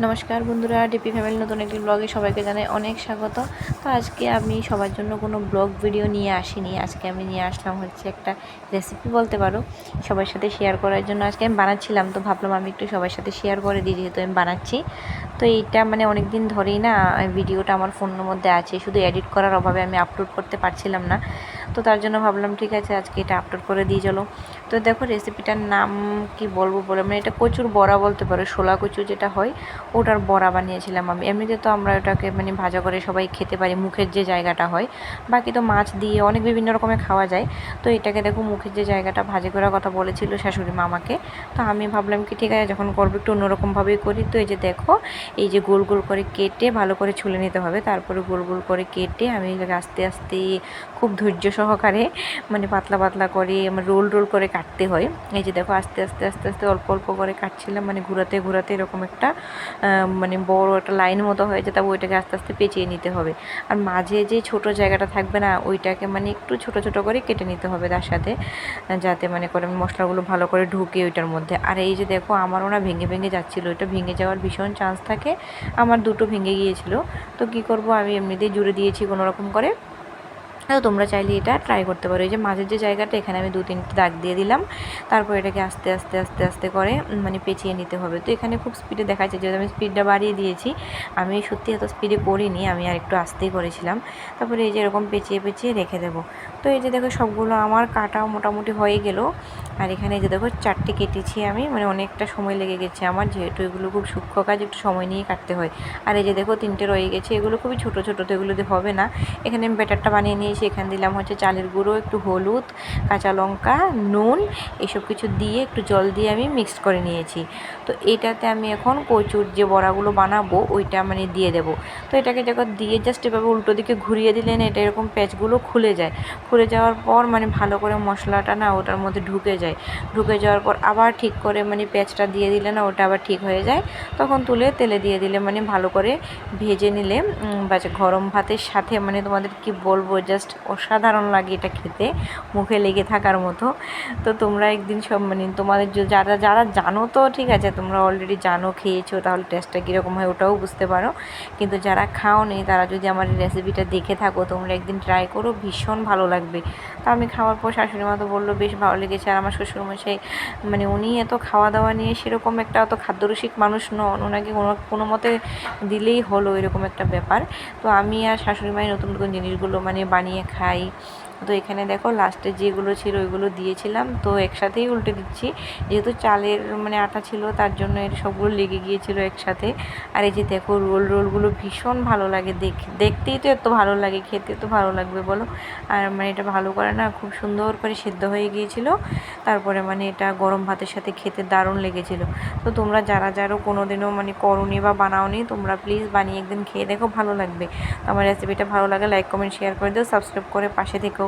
নমস্কার বন্ধুরা, DP family নতুন একটি ব্লগে সবাইকে জানাই অনেক স্বাগত। তো আজকে আমি সবার জন্য কোনো ব্লগ ভিডিও নিয়ে আসিনি। আজকে আমি নিয়ে আসলাম হচ্ছে একটা রেসিপি বলতে পারো, সবার সাথে শেয়ার করার জন্য। আজকে আমি বানাচ্ছিলাম, তো ভাবলাম আমি একটু সবার সাথে শেয়ার করে দিই, যেহেতু আমি বানাচ্ছি। তো এইটা অনেক দিন ধরেই না ভিডিওটা আমার ফোনের মধ্যে আছে, শুধু এডিট করার অভাবে আমি আপলোড করতে পারছিলাম না। তো তার জন্য ভাবলাম ঠিক আছে আজকে এটা আপলোড করে দিয়ে চলো। তো দেখো রেসিপিটার নাম কি বলবো বলে, এটা কচুর বড়া বলতে পারো, শোলা কচু যেটা হয় ওটার বড়া বানিয়েছিলাম আমি। এমনিতে তো আমরা ওটাকে ভাজা করে সবাই খেতে পারি, মুখের যে জায়গাটা হয়। বাকি তো মাছ দিয়ে অনেক বিভিন্ন রকমের খাওয়া যায়। তো এটাকে দেখো মুখের যে জায়গাটা ভাজা করার কথা বলেছিল শাশুড়ি মা আমাকে। তো আমি ভাবলাম কি ঠিক আছে, যখন করবো একটু অন্যরকমভাবেই করি। তো এই যে দেখো, এই যে গোল গোল করে কেটে ভালো করে ছুলে নিতে হবে। তারপরে গোল গোল করে কেটে আমি আস্তে আস্তে খুব ধৈর্য সহকারে পাতলা পাতলা করে রোল রোল করে কাটতে হয়। এই যে দেখো আস্তে আস্তে আস্তে আস্তে অল্প অল্প করে কাটছিলাম, ঘুরাতে ঘুরাতে এরকম একটা বড় একটা লাইন মতো হয়ে যায়। তবে ওইটাকে আস্তে আস্তে পেঁচিয়ে নিতে হবে। আর মাঝে যে ছোট জায়গাটা থাকবে না, ওইটাকে একটু ছোট ছোট করে কেটে নিতে হবে তার সাথে, যাতে করে মশলাগুলো ভালো করে ঢুকে ওইটার মধ্যে। আর এই যে দেখো আমারও না ভেঙে ভেঙে যাচ্ছিলো, ওইটা ভেঙে যাওয়ার ভীষণ চান্স থাকে। আমার দুটো ভেঙে গিয়েছিল। তো কি করব, আমি এমনিতেই জুড়ে দিয়েছি কোনো রকম করে। তো তোমরা চাইলে এটা ট্রাই করতে পারো। এই যে মাঝের যে জায়গাটা, এখানে আমি 2-3টি দাগ দিয়ে দিলাম। তারপর এটাকে আস্তে আস্তে আস্তে আস্তে করে পেঁচিয়ে নিতে হবে। তো এখানে খুব স্পিডে দেখাচ্ছে, যেহেতু আমি স্পিডটা বাড়িয়ে দিয়েছি। আমি সত্যি এত স্পিডে করিনি, আমি আর একটু আস্তেই করেছিলাম। তারপরে এই যে এরকম পেঁচিয়ে পেঁচিয়ে রেখে দেবো। তো এই যে দেখো সবগুলো আমার কাটা মোটামুটি হয়ে গেল। আর এখানে এই যে দেখো 4টে কেটেছি আমি, অনেকটা সময় লেগে গেছে আমার, যেহেতু এগুলো খুব সূক্ষ্ম কাজ, একটু সময় নিয়ে কাটতে হয়। আর এই যে দেখো 3টে রয়ে গেছে, এগুলো খুবই ছোটো ছোটো, তো এগুলো দিয়ে হবে না। এখানে আমি ব্যাটারটা বানিয়ে নিয়েছি। এখানে দিলাম হচ্ছে চালের গুঁড়ো, একটু হলুদ, কাঁচা লঙ্কা, নুন, এসব কিছু দিয়ে একটু জল দিয়ে আমি মিক্সড করে নিয়েছি। তো এটাতে আমি এখন কচুর যে বড়াগুলো বানাবো ওইটা দিয়ে দেবো। তো এটাকে যখন দিয়ে জাস্ট এভাবে উল্টো দিকে ঘুরিয়ে দিলেন, এটা এরকম প্যাচগুলো খুলে যায়। খুলে যাওয়ার পর ভালো করে মশলাটা না ওটার মধ্যে ঢুকে যায়। ঢুকে যাওয়ার পর আবার ঠিক করে প্যাচটা দিয়ে দিলে না ওটা আবার ঠিক হয়ে যায়। তখন তুলে তেলে দিয়ে দিলে ভালো করে ভেজে নিলে গরম ভাতের সাথে তোমাদের কি বলবো, জাস্ট অসাধারণ লাগে এটা খেতে, মুখে লেগে থাকার মতো। তো তোমরা একদিন সব তোমাদের যারা যারা জানো তো ঠিক আছে, তোমরা অলরেডি জানো, খেয়েছো, তাহলে টেস্টটা কীরকম হয় ওটাও বুঝতে পারো। কিন্তু যারা খাওনি তারা যদি আমার এই রেসিপিটা দেখে থাকো, তোমরা একদিন ট্রাই করো, ভীষণ ভালো লাগবে। তো আমি খাওয়ার পর শাশুড়ি মা তো বললো বেশ ভালো লেগেছে। আর আমার শ্বশুরমশাই উনি এত খাওয়া দাওয়া নিয়ে সেরকম একটা অত খাদ্যরসিক মানুষ নন, ওনাকে কোনো মতে দিলেই হলো, এরকম একটা ব্যাপার। তো আমি আর শাশুড়ি মাই নতুন নতুন জিনিসগুলো বানিয়ে খাই। তো এখানে দেখো লাস্টে যেগুলো ছিল ওইগুলো দিয়েছিলাম, তো একসাথেই উল্টে দিচ্ছি, যেহেতু চালের আটা ছিল তার জন্য এর সবগুলো লেগে গিয়েছিল একসাথে। আর এই যে দেখো রোলগুলো ভীষণ ভালো লাগে, দেখতেই তো এত ভালো লাগে, খেতে তো ভালো লাগবে বলো। আর এটা ভালো করে না খুব সুন্দর করে সেদ্ধ হয়ে গিয়েছিল। তারপরে এটা গরম ভাতের সাথে খেতে দারুণ লেগেছিল। তো তোমরা যারা যারা কোনো দিনও করোনি বা বানাওনি, তোমরা প্লিজ বানিয়ে একদিন খেয়ে দেখো, ভালো লাগবে। আমার রেসিপিটা ভালো লাগে লাইক কমেন্ট শেয়ার করে দিও, সাবস্ক্রাইব করে পাশে থেকেও।